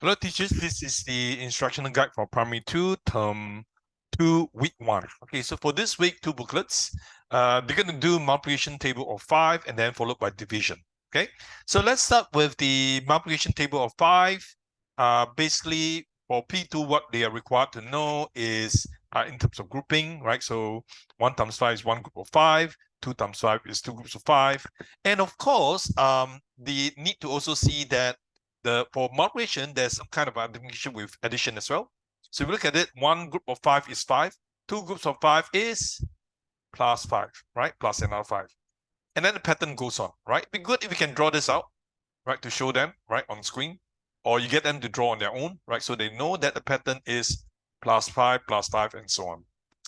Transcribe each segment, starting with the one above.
Hello teachers, this is the instructional guide for primary 2, term 2, week 1. Okay, so for this week, 2 booklets. They're going to do multiplication table of 5 and then followed by division. Okay, so let's start with the multiplication table of 5. Basically, for P2, what they are required to know is in terms of grouping, right? So 1 times 5 is one group of 5. 2 times 5 is 2 groups of 5. And of course, they need to also see that for multiplication, there's some kind of multiplication with addition as well. So if you look at it, one group of 5 is 5. 2 groups of 5 is plus 5, right? Plus another 5. And then the pattern goes on, right? It'd be good if you can draw this out, right? To show them, right? On screen. Or you get them to draw on their own, right? So they know that the pattern is plus 5, and so on.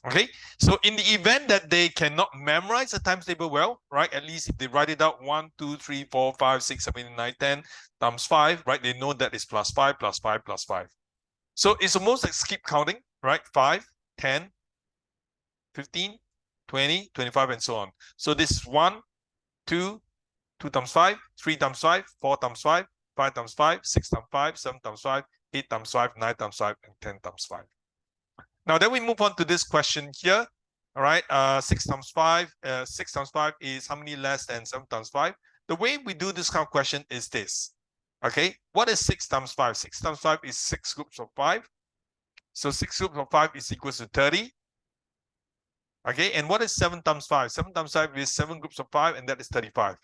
Okay, so in the event that they cannot memorize the times table well, right? At least if they write it out 1, 2, 3, 4, 5, 6, 7, 8, 9, 10 times 5, right? They know that it's plus 5, plus 5, plus 5. So it's almost like skip counting, right? 5, 10, 15, 20, 25, and so on. So this is 1, 2, 2 times 5, 3 times 5, 4 times 5, 5 times 5, 6 times 5, 7 times 5, 8 times 5, 9 times 5, and 10 times 5. Now then we move on to this question here. All right, 6 times 5. 6 times 5 is how many less than 7 times 5? The way we do this kind of question is this. Okay, what is 6 times 5? 6 times 5 is 6 groups of 5. So 6 groups of 5 is equal to 30. Okay, and what is 7 times 5? 7 times 5 is 7 groups of 5, and that is 35.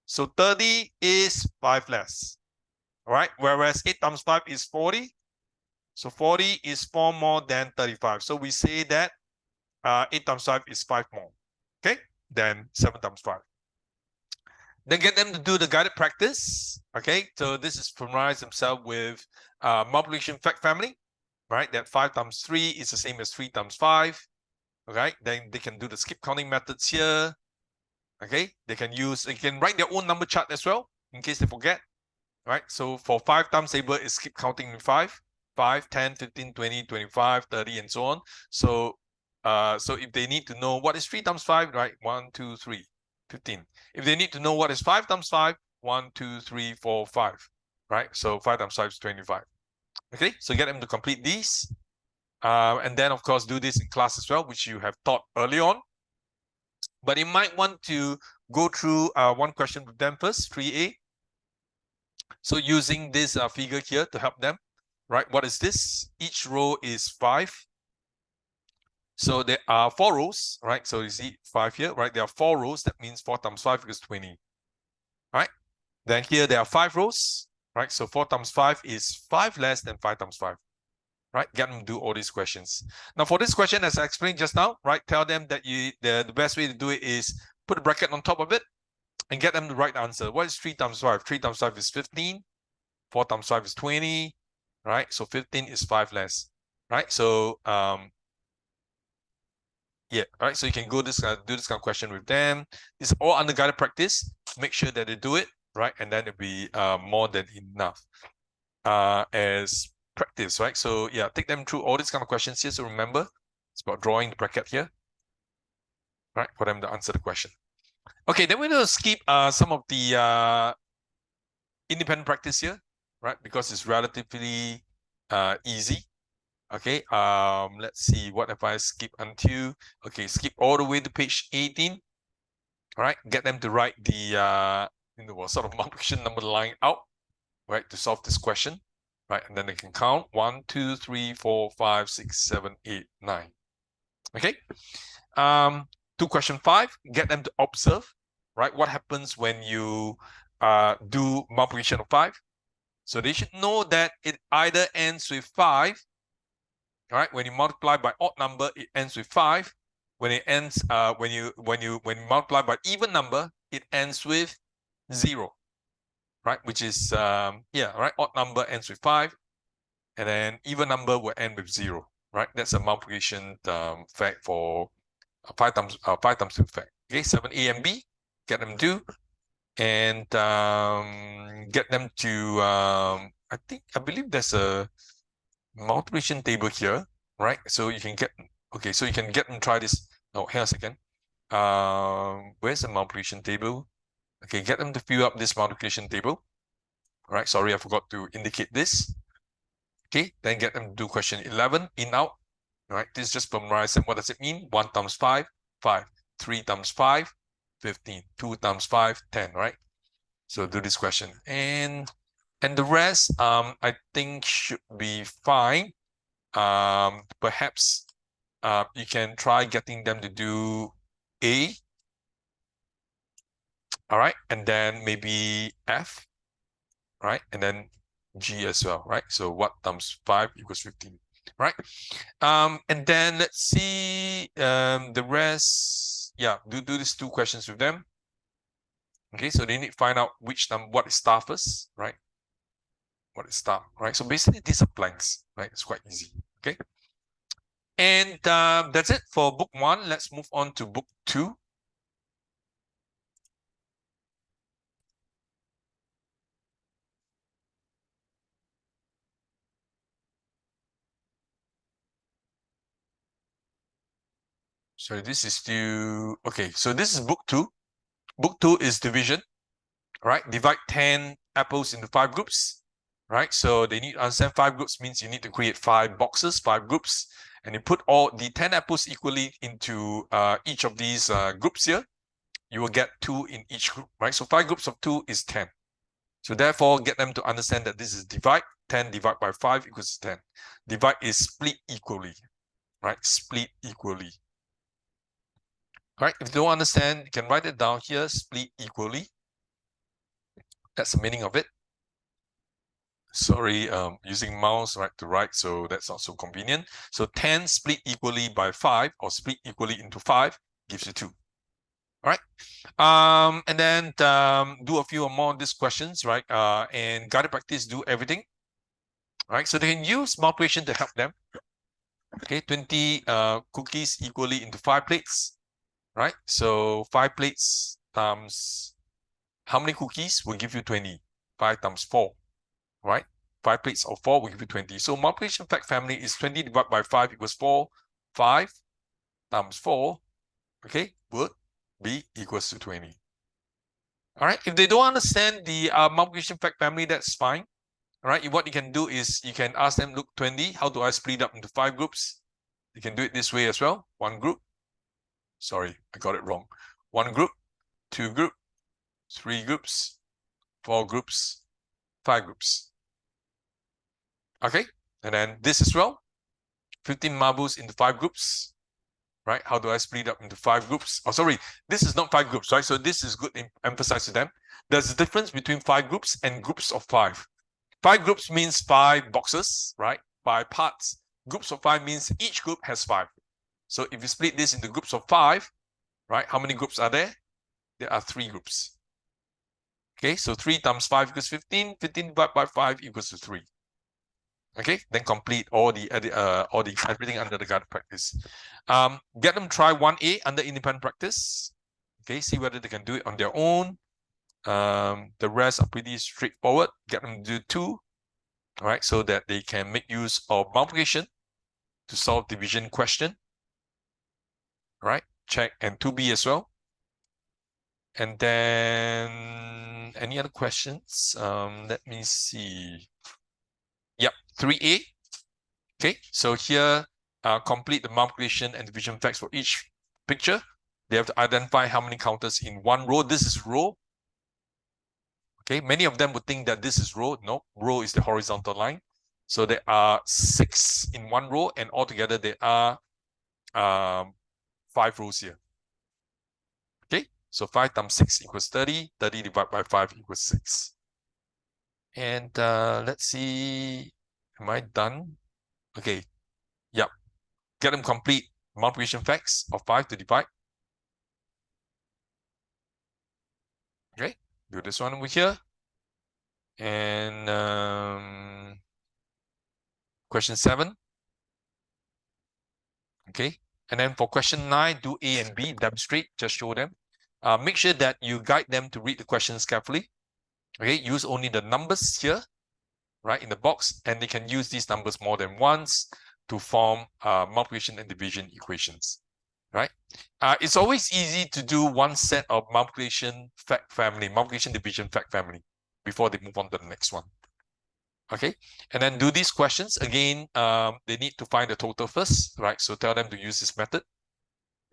So 30 is 5 less. All right, whereas 8 times 5 is 40. So 40 is 4 more than 35. So we say that 8 times 5 is 5 more, okay, than 7 times 5. Then get them to do the guided practice, okay? So this is familiarize themselves with multiplication fact family, right? That 5 times 3 is the same as 3 times 5, okay? Then they can do the skip counting methods here, okay? They can write their own number chart as well, in case they forget, right? So for 5 times table is skip counting in 5, 5, 10, 15, 20, 25, 30, and so on. So if they need to know what is 3 times 5, right? 1, 2, 3, 15. If they need to know what is 5 times 5, 1, 2, 3, 4, 5, right? So 5 times 5 is 25. Okay, so get them to complete these. And then, of course, do this in class as well, which you have taught early on. But you might want to go through one question with them first, 3A. So using this figure here to help them, right? What is this? Each row is 5. So there are 4 rows, right? So you see 5 here, right? There are 4 rows. That means 4 times 5 is 20, right? Then here there are 5 rows, right? So 4 times 5 is 5 less than 5 times 5, right? Get them to do all these questions. Now for this question, as I explained just now, right? Tell them that the best way to do it is put a bracket on top of it and get them the right answer. What is 3 times 5? 3 times 5 is 15. 4 times 5 is 20, right? So 15 is 5 less, right? So yeah, right. So you can go do this kind of question with them. It's all under guided practice. Make sure that they do it, right? And then it'll be more than enough as practice, right? So yeah, take them through all these kind of questions here. So remember, it's about drawing the bracket here, right? For them to answer the question. Okay, then we're going to skip some of the independent practice here, right? Because it's relatively easy. Okay, let's see, what if I skip until, okay, skip all the way to page 18. All right, get them to write the sort of multiplication number line out, right, to solve this question, right? And then they can count 1, 2, 3, 4, 5, 6, 7, 8, 9. Okay, to question 5, get them to observe, right? What happens when you do multiplication of 5? So they should know that it either ends with 5. All right, when you multiply by odd number, it ends with 5. When it ends, when you multiply by even number, it ends with 0. Right, which is yeah, right. Odd number ends with 5, and then even number will end with 0. Right, that's a multiplication fact for 5 times 2 fact. Okay, 7A and B, get them to, and get them to. I believe there's a multiplication table here, right? So you can get, okay, so you can get them try this. Oh, hang on a second. Where's the multiplication table? Okay, get them to fill up this multiplication table. All right, sorry, I forgot to indicate this. Okay, then get them to do question 11, in, out. All right, this is just memorizing. What does it mean? 1 times 5, 5. 3 times 5, 15. 2 times 5, 10, right? So do this question. And the rest, I think should be fine. Perhaps you can try getting them to do A. All right, and then maybe F, right? And then G as well, right? So what times 5 equals 15, right? And then let's see the rest. Yeah, do these two questions with them. Okay, so they need to find out what is star first, right? What is star, right? So basically these are blanks, right? It's quite easy. Okay. And that's it for book 1. Let's move on to book 2. So this is still okay. So this is book 2. Book 2 is division, right? Divide 10 apples into 5 groups, right? So they need to understand 5 groups means you need to create 5 boxes, 5 groups, and you put all the 10 apples equally into each of these groups here. You will get 2 in each group, right? So 5 groups of 2 is 10. So therefore, get them to understand that this is divide. 10 divided by 5 equals 10. Divide is split equally, right? Split equally. All right, if you don't understand, you can write it down here, split equally. That's the meaning of it. Sorry, using mouse right to right, so that's not so convenient. So 10 split equally by 5 or split equally into 5 gives you 2. All right. And then do a few more of these questions, right? And guided practice, do everything. All right, so they can use multiplication to help them. Okay, 20 cookies equally into 5 plates, right? So 5 plates times how many cookies will give you 20? 5 times 4, right? 5 plates of 4 will give you 20. So multiplication fact family is 20 divided by 5 equals 4. 5 times 4, okay, would be equals to 20. All right, if they don't understand the multiplication fact family, that's fine. All right, what you can do is you can ask them, look, 20, how do I split up into 5 groups? You can do it this way as well. 1 group. Sorry, I got it wrong. 1 group, 2 group, 3 groups, 4 groups, 5 groups. Okay, and then this as well. 15 marbles into 5 groups, right? How do I split up into 5 groups? Oh, sorry, this is not 5 groups, right? So this is good to emphasize to them. There's a difference between 5 groups and groups of 5. 5 groups means 5 boxes, right? 5 parts. Groups of 5 means each group has 5. So if you split this into groups of 5, right? How many groups are there? There are 3 groups. Okay, so 3 times 5 equals 15. 15 divided by 5 equals to 3. Okay, then complete all the everything under the guided practice. Get them try 1A under independent practice. Okay, see whether they can do it on their own. The rest are pretty straightforward. Get them to do 2, all right, so that they can make use of multiplication to solve division question. All right, check, and 2B as well. And then any other questions? Let me see. Yep, 3A. Okay, so here, complete the multiplication and division facts for each picture. They have to identify how many counters in one row. This is row. Okay, many of them would think that this is row. No, row is the horizontal line. So there are 6 in one row, and altogether there are 5 rows here. Okay, so 5 times 6 equals 30. 30 divided by 5 equals 6. And let's see, am I done? Okay, yep. Get them complete multiplication facts of 5 to divide. Okay, do this one over here. And question 7. Okay, and then for question 9, do A and B, demonstrate, just show them. Make sure that you guide them to read the questions carefully. Okay, use only the numbers here, right, in the box, and they can use these numbers more than once to form multiplication and division equations, right? It's always easy to do one set of multiplication fact family, multiplication division fact family before they move on to the next one. Okay, and then do these questions again. They need to find the total first, right? So tell them to use this method.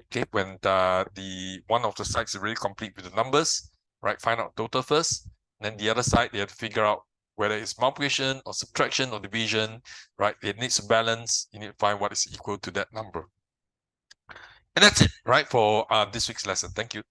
Okay, when the one of the sides is really complete with the numbers, right? Find out total first. And then the other side, they have to figure out whether it's multiplication or subtraction or division, right? It needs to balance. You need to find what is equal to that number. And that's it, right, for this week's lesson. Thank you.